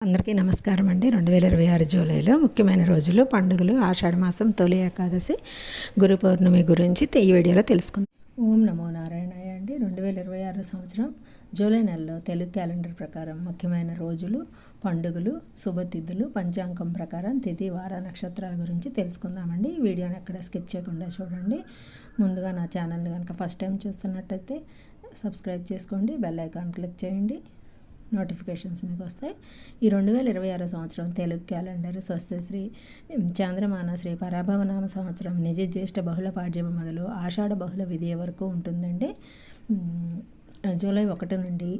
అందరికీ నమస్కారం అండి. 2026 జూలైలో ముఖ్యమైన రోజులు, పండుగలు, ఆషాఢమాసం తొలి ఏకాదశి, గురు పౌర్ణమి గురించి ఈ వీడియోలో తెలుసుకుందాం. ఓం నమో నారాయణాయ అండి. 2026 సంవత్సరం జూలై నెలలో తెలుగు క్యాలెండర్ ప్రకారం ముఖ్యమైన రోజులు, పండుగలు, శుభతిథులు, పంచాంగం ప్రకారం తిథి, వార, నక్షత్రాల గురించి తెలుసుకుందామండి. ఈ వీడియోని ఎక్కడ స్కిప్ చేయకుండా చూడండి. ముందుగా నా ఛానల్ని కనుక ఫస్ట్ టైం చూస్తున్నట్టయితే సబ్స్క్రైబ్ చేసుకోండి, బెల్ ఐకాన్ క్లిక్ చేయండి, నోటిఫికేషన్స్ మీకు వస్తాయి. ఈ 2026 సంవత్సరం తెలుగు క్యాలెండర్ స్వస్తిశ్రీ చాంద్రమాన శ్రీ పరాభవనామ సంవత్సరం నిజ జ్యేష్ఠ బహుళ పాడ్యమ మొదలు ఆషాఢ బహుళ విధియ వరకు ఉంటుందండి. జూలై 1 నుండి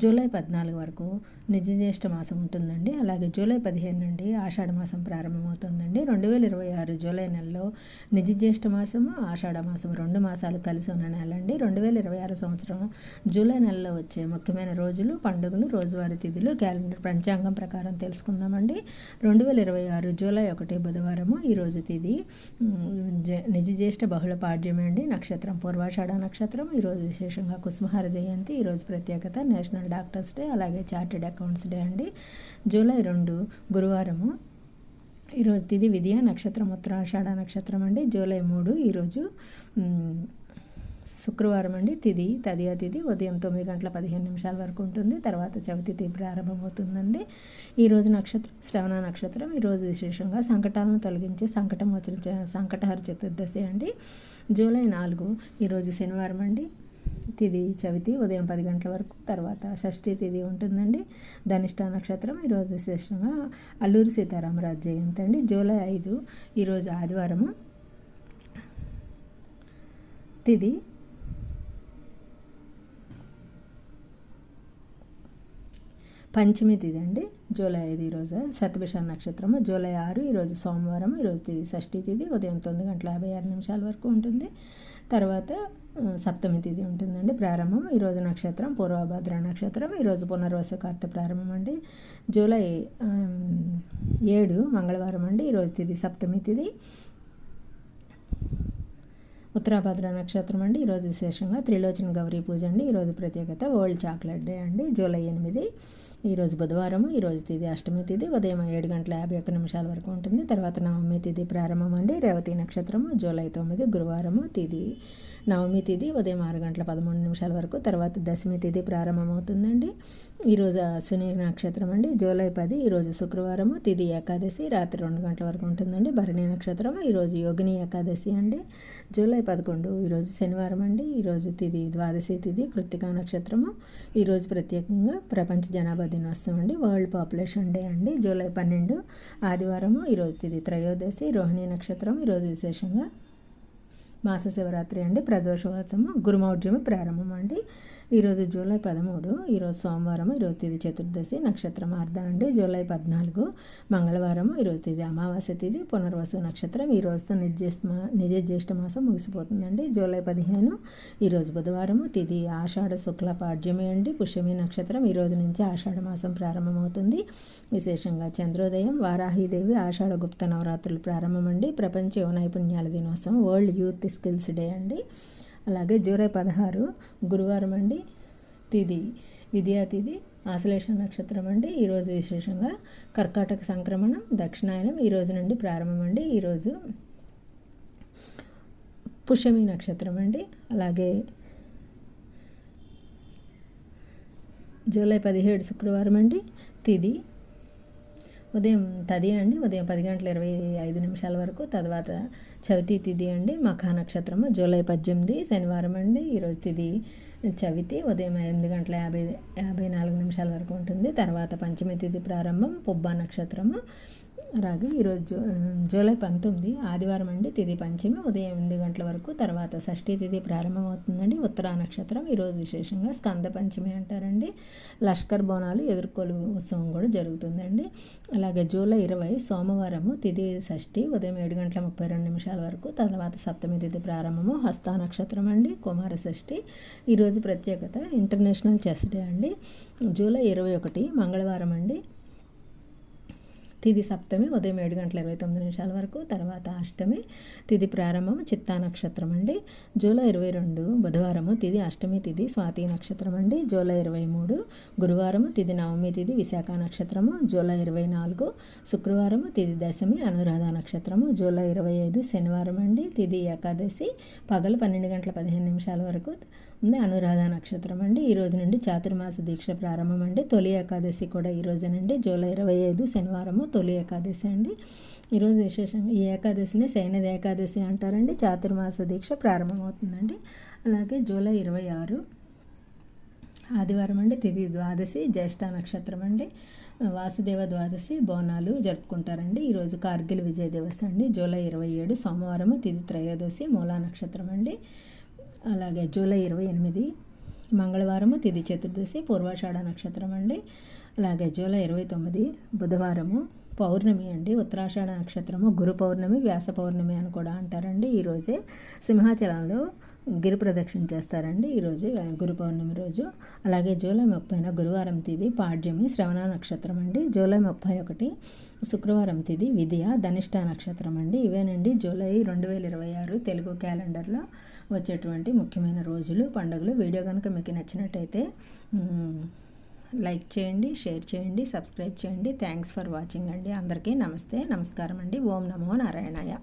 జూలై 14 వరకు నిజ జ్యేష్ఠ మాసం ఉంటుందండి. అలాగే జూలై 15 నుండి ఆషాఢ మాసం ప్రారంభమవుతుందండి. 2026 జూలై నెలలో నిజ జ్యేష్ఠ మాసము, ఆషాఢ మాసం 2 మాసాలు కలిసి ఉన్న నెల అండి. 2026 సంవత్సరం జూలై నెలలో వచ్చే ముఖ్యమైన రోజులు, పండుగలు, రోజువారీ తిథులు క్యాలెండర్ పంచాంగం ప్రకారం తెలుసుకుందామండి. 2026 జూలై 1 బుధవారము. ఈరోజు తిథి నిజ జ్యేష్ఠ బహుళ పాడ్యమే అండి. నక్షత్రం పూర్వాషాఢ నక్షత్రం. ఈరోజు విశేషంగా కుసుమహార జయంతి. ఈరోజు ప్రత్యేకత నేషనల్ డాక్టర్స్ డే, అలాగే చార్టెడ్ అకౌంట్స్ డే అండి. జూలై 2 గురువారము. ఈరోజు తిథి విద్య, నక్షత్రం ఉత్తరాషాఢ నక్షత్రం అండి. జూలై 3 ఈరోజు శుక్రవారం అండి. తిథి తదియ తిథి ఉదయం 9:15 వరకు ఉంటుంది. తర్వాత చవితి తిథి ప్రారంభమవుతుందండి. ఈరోజు నక్షత్రం శ్రవణ నక్షత్రం. ఈరోజు విశేషంగా సంకటాలను తొలగించి సంకటహర చతుర్దశి అండి. జూలై 4 ఈరోజు శనివారం అండి. తిథి చవితి ఉదయం 10 గంటల వరకు. తర్వాత షష్ఠి తిథి ఉంటుందండి. ధనిష్ట నక్షత్రం. ఈరోజు విశేషంగా అల్లూరి సీతారామరాజు జయంతి అండి. జూలై 5 ఈరోజు ఆదివారము. తిథి పంచమి తిథి అండి. జూలై 5 ఈరోజు శతభిష నక్షత్రము. జూలై 6 ఈరోజు సోమవారం. ఈరోజు తిథి షష్ఠి తిథి ఉదయం 9:56 వరకు ఉంటుంది. తర్వాత సప్తమి తిథి ఉంటుందండి ప్రారంభం. ఈరోజు నక్షత్రం పూర్వభద్ర నక్షత్రం. ఈరోజు పునర్వసు కార్త ప్రారంభం అండి. జూలై 7 మంగళవారం అండి. ఈరోజు తిథి సప్తమి తిథి ఉత్తరాభద్ర నక్షత్రం అండి. ఈరోజు విశేషంగా త్రిలోచన గౌరీ పూజ అండి. ఈరోజు ప్రత్యేకత వరల్డ్ చాక్లెట్ డే అండి. జూలై 8 ఈరోజు బుధవారము. ఈరోజు తిథి అష్టమి తిథి ఉదయం 7:51 వరకు ఉంటుంది. తర్వాత నవమి తిథి ప్రారంభం అండి. రేవతి నక్షత్రము. జూలై 9 గురువారము. తిథి నవమి తిథి ఉదయం 6:13 వరకు. తర్వాత దశమి తిథి ప్రారంభమవుతుందండి. ఈరోజు అశ్విని నక్షత్రం అండి. జూలై 10 ఈరోజు శుక్రవారము. తిథి ఏకాదశి రాత్రి 2 గంటల వరకు ఉంటుందండి. భరణి నక్షత్రము. ఈరోజు యోగిని ఏకాదశి అండి. జూలై 11 ఈరోజు శనివారం అండి. ఈరోజు తిథి ద్వాదశి తిథి కృత్తికా నక్షత్రము. ఈరోజు ప్రత్యేకంగా ప్రపంచ జనాభా దినోత్సవం అండి. వరల్డ్ పాపులేషన్ డే అండి. జూలై 12 ఆదివారము. ఈరోజు తిథి త్రయోదశి రోహిణి నక్షత్రం. ఈరోజు విశేషంగా మాస శివరాత్రి అండి. ప్రదోషవాసము గురుమౌఢ్యము ప్రారంభం అండి. ఈరోజు జూలై 13 ఈరోజు సోమవారం. ఈరోజు తిథి చతుర్దశి నక్షత్రం అర్ధ అండి. జూలై 14 మంగళవారం. ఈరోజు తిథి అమావాస్య తిథి పునర్వసు నక్షత్రం. ఈ రోజుతో నిజ జ్యేష్ఠ మాసం ముగిసిపోతుందండి. జూలై 15 ఈరోజు బుధవారము. తిథి ఆషాఢ శుక్ల పాడ్యమి అండి. పుష్యమి నక్షత్రం. ఈ రోజు నుంచి ఆషాఢ మాసం ప్రారంభమవుతుంది. విశేషంగా చంద్రోదయం. వారాహిదేవి ఆషాఢ గుప్త నవరాత్రులు ప్రారంభం అండి. ప్రపంచ యువ నైపుణ్యాల దినోత్సవం వరల్డ్ యూత్ స్కిల్స్ డే అండి. అలాగే జూలై 16 గురువారం అండి. తిథి విద్యా తిథి ఆశ్లేష నక్షత్రం అండి. ఈరోజు విశేషంగా కర్కాటక సంక్రమణం దక్షిణాయనం ఈ రోజు నుండి ప్రారంభం అండి. ఈరోజు పుష్యమి నక్షత్రం అండి. అలాగే జూలై 17 శుక్రవారం అండి. తిథి ఉదయం తది అండి. ఉదయం 10:25 వరకు. తర్వాత చవితి తిథి అండి. మఖా నక్షత్రము. జూలై 18 శనివారం అండి. ఈరోజు తిథి చవితి ఉదయం 8:54 వరకు ఉంటుంది. తర్వాత పంచమి తిథి ప్రారంభం పుబ్బ నక్షత్రము. అలాగే ఈరోజు జూలై 19 ఆదివారం అండి. తిథి పంచమి ఉదయం 8 గంటల వరకు. తర్వాత షష్ఠి తిథి ప్రారంభమవుతుందండి. ఉత్తరా నక్షత్రం. ఈరోజు విశేషంగా స్కంద పంచమి అంటారండి. లష్కర్ బోనాలు ఎదుర్కోలు ఉత్సవం కూడా జరుగుతుందండి. అలాగే జూలై 20 సోమవారము. తిథి షష్ఠి ఉదయం 7:32 వరకు. తర్వాత సప్తమి తిథి ప్రారంభము హస్త నక్షత్రం అండి. కుమార షష్ఠి. ఈరోజు ప్రత్యేకత ఇంటర్నేషనల్ చెస్ డే అండి. జూలై 21 మంగళవారం అండి. తిది సప్తమి ఉదయం 7:29 వరకు, తర్వాత అష్టమి తిది ప్రారంభం చిత్తా నక్షత్రం అండి. జూలై 22 బుధవారము తిది అష్టమి తిది స్వాతి నక్షత్రం అండి. జూలై 23 గురువారము తిది నవమి తిది విశాఖ నక్షత్రము. జూలై 24 శుక్రవారము తిది దశమి అనురాధ నక్షత్రము. జూలై 25 శనివారం అండి. తిది ఏకాదశి పగలు 12:15 వరకు ఉంది, అనురాధ నక్షత్రం అండి. ఈ రోజు నుండి చాతుర్మాస దీక్ష ప్రారంభం అండి. తొలి ఏకాదశి కూడా ఈ రోజునండి. జూలై 25 శనివారము తొలి ఏకాదశి అండి. ఈరోజు విశేషంగా ఈ ఏకాదశిని శయనద ఏకాదశి అంటారండి. చాతుర్మాస దీక్ష ప్రారంభమవుతుందండి. అలాగే జూలై 26 ఆదివారం అండి. తిది ద్వాదశి జ్యేష్ఠ నక్షత్రం అండి. వాసుదేవ ద్వాదశి బోనాలు జరుపుకుంటారండి. ఈరోజు కార్గిల్ విజయ దివస్ అండి. జూలై 27 సోమవారము తిది త్రయోదశి మూలా నక్షత్రం అండి. అలాగే జూలై 28 మంగళవారము తిది చతుర్దశి పూర్వాషాఢ నక్షత్రం అండి. అలాగే జూలై 29 బుధవారము పౌర్ణమి అండి. ఉత్తరాషాఢ నక్షత్రము గురు పౌర్ణమి వ్యాస పౌర్ణమి అని కూడా అంటారండి. ఈరోజే సింహాచలంలో గిరి ప్రదక్షిణ చేస్తారండి ఈరోజు గురు పౌర్ణమి రోజు. అలాగే జూలై 30 గురువారం తిది పాడ్యమి శ్రవణ నక్షత్రం అండి. జూలై 31 శుక్రవారం తిది విద్య ధనిష్ట నక్షత్రం అండి. ఇవేనండి జూలై 2026 తెలుగు క్యాలెండర్లో వచ్చేటువంటి ముఖ్యమైన రోజులు, పండుగలు. వీడియో కనుక మీకు నచ్చినట్టయితే లైక్ చేయండి, షేర్ చేయండి, సబ్స్క్రైబ్ చేయండి. థ్యాంక్స్ ఫర్ వాచింగ్ అండి. అందరికీ నమస్తే, నమస్కారం అండి. ఓం నమో నారాయణాయ.